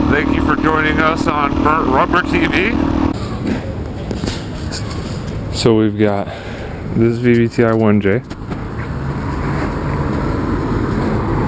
Thank you for joining us on Burnt Rubber TV. So we've got this VVTI 1J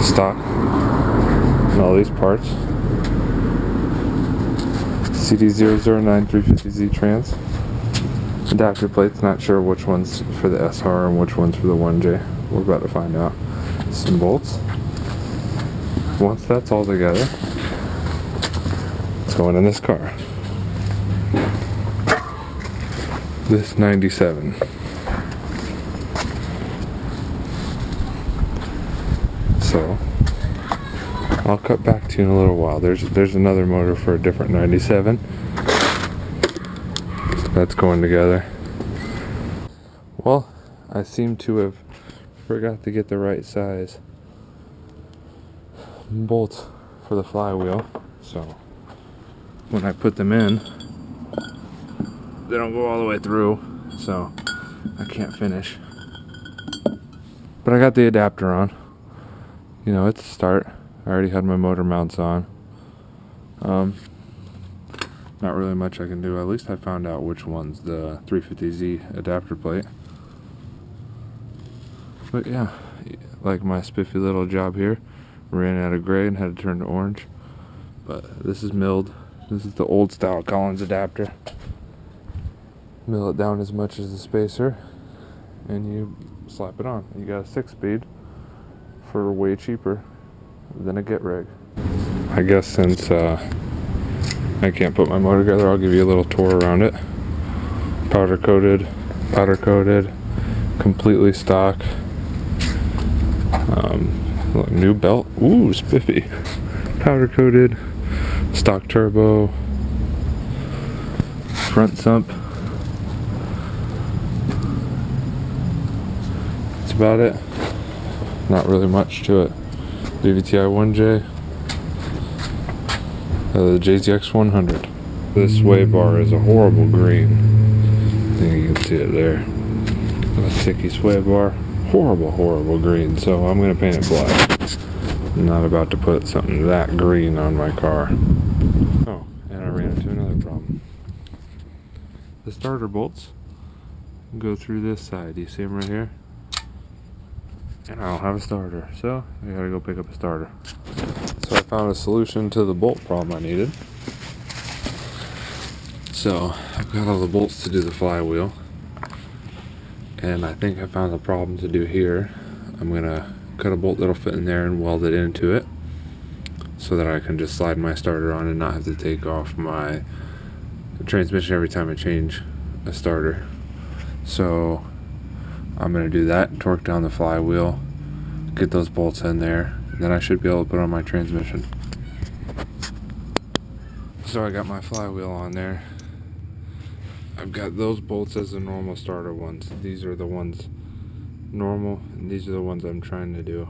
stock and all these parts. CD009 350Z trans. Adapter plates, not sure which one's for the SR and which one's for the 1J. We're about to find out. Some bolts. Once that's all together, it's going in this car. This 97. So I'll cut back to you in a little while. There's another motor for a different 97. That's going together. Well, I seem to have forgot to get the right size bolts for the flywheel. So when I put them in, they don't go all the way through, so I can't finish. But I got the adapter on. You know, it's a start. I already had my motor mounts on. Not really much I can do. At least I found out which one's the 350Z adapter plate. But yeah, like my spiffy little job here, ran out of gray and had to turn to orange. But this is milled. This is the old style Collins adapter. Mill it down as much as the spacer, and you slap it on. You got a 6-speed for way cheaper than a get rig. I guess since I can't put my motor together, I'll give you a little tour around it. Powder coated, completely stock. Look, new belt, ooh, spiffy. Powder coated, stock turbo, front sump. That's about it. Not really much to it. VVTI 1J. The JZX 100. This sway bar is a horrible green. I think you can see it there. A sticky sway bar. Horrible green. So I'm going to paint it black. I'm not about to put something that green on my car. Oh, and I ran into another problem. The starter bolts go through this side. You see them right here? And I don't have a starter, so I gotta go pick up a starter. So I found a solution to the bolt problem I needed. So I've got all the bolts to do the flywheel, and I think I found the problem to do here. I'm gonna cut a bolt that'll fit in there and weld it into it so that I can just slide my starter on and not have to take off my transmission every time I change a starter. So I'm going to do that, torque down the flywheel, get those bolts in there, and then I should be able to put on my transmission. So I got my flywheel on there. I've got those bolts as the normal starter ones. These are the ones normal, and these are the ones I'm trying to do.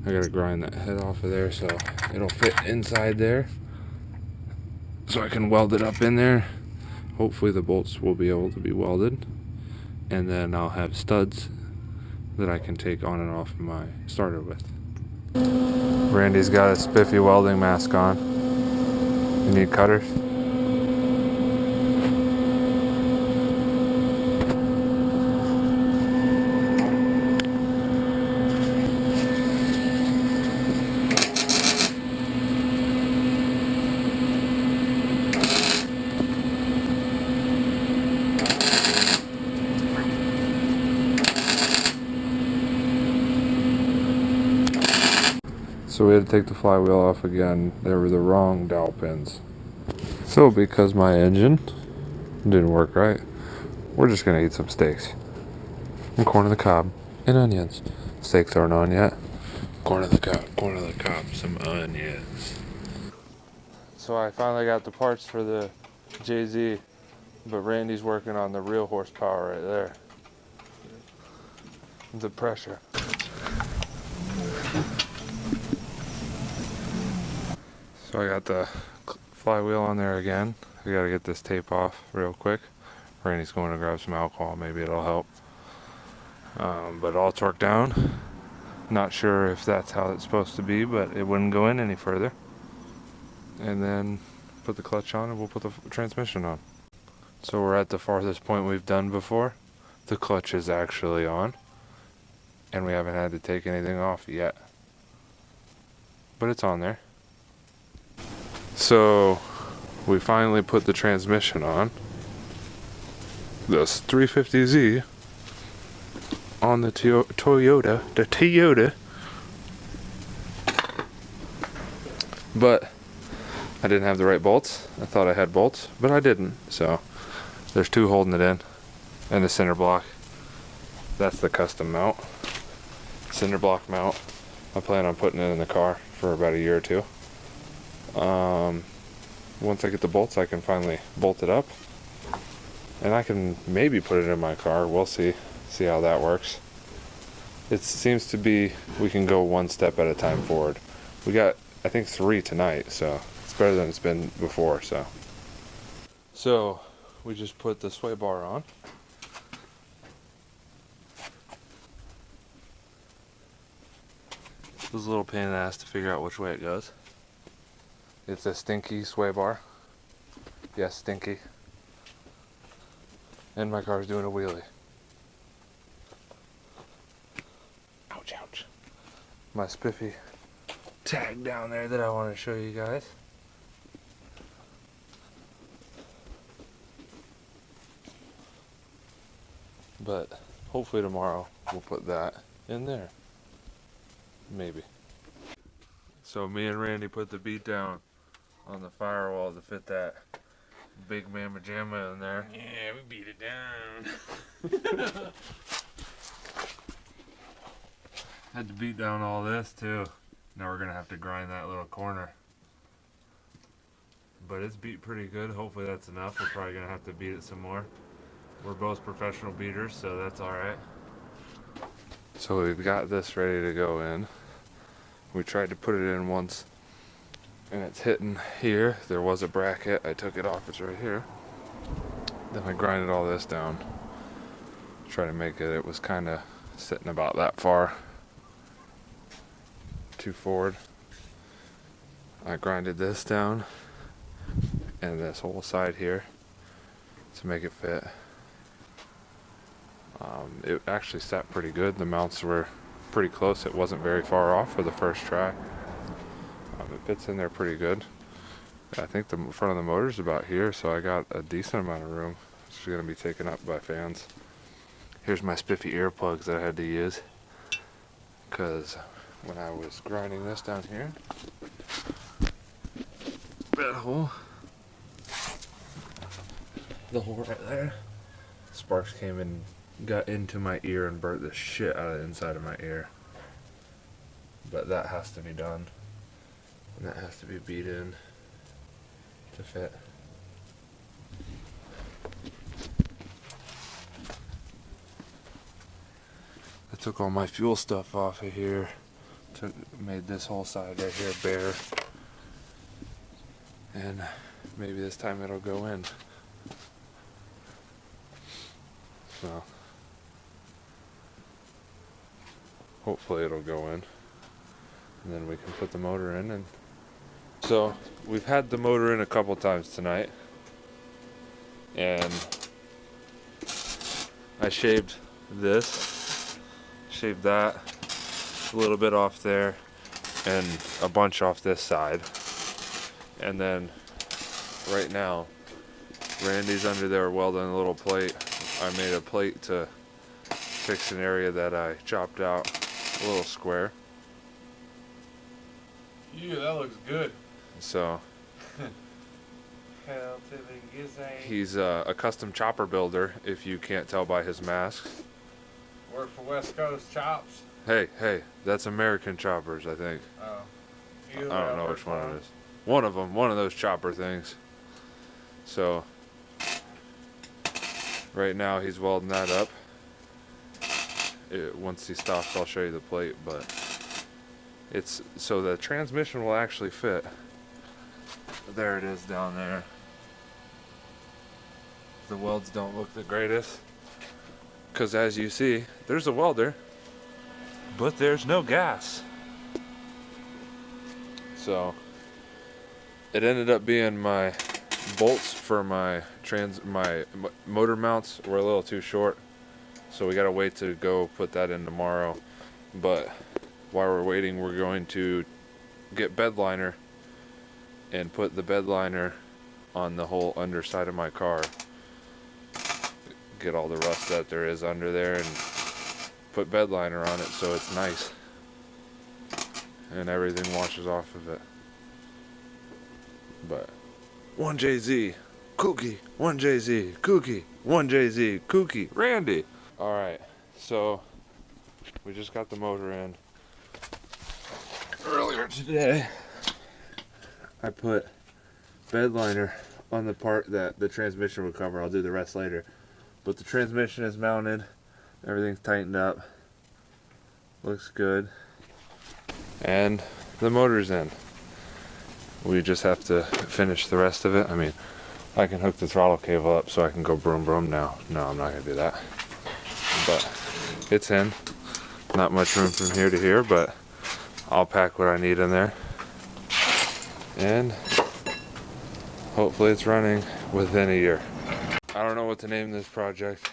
I got to grind that head off of there so it'll fit inside there, so I can weld it up in there. Hopefully the bolts will be able to be welded. And then I'll have studs that I can take on and off my starter with. Randy's got a spiffy welding mask on. You need cutters? So we had to take the flywheel off again. They were the wrong dowel pins. So because my engine didn't work right, we're just gonna eat some steaks. And corn on the cob and onions. Steaks aren't on yet. Corn on the cob, some onions. So I finally got the parts for the JZ, but Randy's working on the real horsepower right there. The pressure. So I got the flywheel on there again. I gotta get this tape off real quick. Randy's going to grab some alcohol, maybe it'll help. But all torqued down. Not sure if that's how it's supposed to be, but it wouldn't go in any further. and then put the clutch on and we'll put the transmission on. So we're at the farthest point we've done before. The clutch is actually on and we haven't had to take anything off yet, but it's on there. So we finally put the transmission on this 350Z on the Toyota, but I didn't have the right bolts. I thought I had bolts, but I didn't. So there's two holding it in, and the center block. That's the custom mount, cinder block mount. I plan on putting it in the car for about a year or two. Once I get the bolts, I can finally bolt it up, and I can maybe put it in my car. We'll see how that works. It seems to be we can go one step at a time forward. We got, I think, 3 tonight, so it's better than it's been before. So we just put the sway bar on. It was a little pain in the ass to figure out which way it goes. It's a stinky sway bar. Yes, stinky. And my car's doing a wheelie. Ouch, ouch. My spiffy tag down there that I want to show you guys. But hopefully tomorrow we'll put that in there. Maybe. So me and Randy put the beat down on the firewall to fit that big mamma jamma in there. Yeah, we beat it down. Had to beat down all this too. Now we're gonna have to grind that little corner. But it's beat pretty good. Hopefully that's enough. We're probably gonna have to beat it some more. We're both professional beaters, so that's alright. So we've got this ready to go in. We tried to put it in once and it's hitting here. There was a bracket. I took it off. It's right here. Then I grinded all this down. Try to make it. It was kind of sitting about that far too forward. I grinded this down and this whole side here to make it fit. It actually sat pretty good. The mounts were pretty close. It wasn't very far off for the first try. It fits in there pretty good. I think the front of the motor is about here, so I got a decent amount of room. It's going to be taken up by fans. Here's my spiffy earplugs that I had to use because when I was grinding this down here, that hole, the hole right there, sparks came and got into my ear and burnt the shit out of the inside of my ear. But that has to be done, and that has to be beat in to fit. I took all my fuel stuff off of here, made this whole side right here bare, and maybe this time it'll go in. So hopefully it'll go in, and then we can put the motor in. And so we've had the motor in a couple times tonight, and I shaved this, shaved that, a little bit off there, and a bunch off this side. And then right now Randy's under there welding a little plate. I made a plate to fix an area that I chopped out, a little square. Yeah, that looks good. So Hell to the gizang. he's a custom chopper builder, if you can't tell by his mask. Work for West Coast Chops. Hey, that's American choppers, I think. Oh. I don't know which one it is. One of them, one of those chopper things. So right now he's welding that up. Once he stops, I'll show you the plate, but it's so the transmission will actually fit. There it is down there. The welds don't look the greatest, because as you see, there's a welder, but there's no gas. So it ended up being my bolts for my motor mounts were a little too short, so we gotta wait to go put that in tomorrow. But while we're waiting, we're going to get bed liner and put the bed liner on the whole underside of my car. Get all the rust that there is under there and put bed liner on it so it's nice and everything washes off of it. But 1JZ, kouki, 1JZ, kouki, 1JZ, kouki, Randy. Alright, so we just got the motor in. Earlier today, I put bed liner on the part that the transmission would cover. I'll do the rest later. But the transmission is mounted. Everything's tightened up. Looks good. And the motor's in. We just have to finish the rest of it. I mean, I can hook the throttle cable up so I can go broom broom now. No, I'm not going to do that. But it's in. Not much room from here to here, but I'll pack what I need in there. And hopefully it's running within a year. I don't know what to name this project,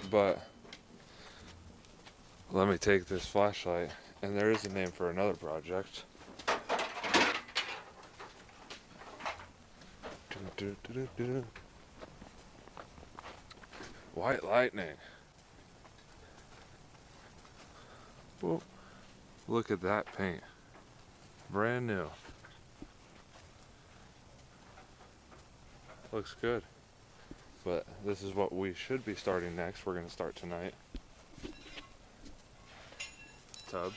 but let me take this flashlight, and there is a name for another project. White lightning. Whoa. Look at that paint. Brand new. Looks good. But this is what we should be starting next. We're going to start tonight. Tubs.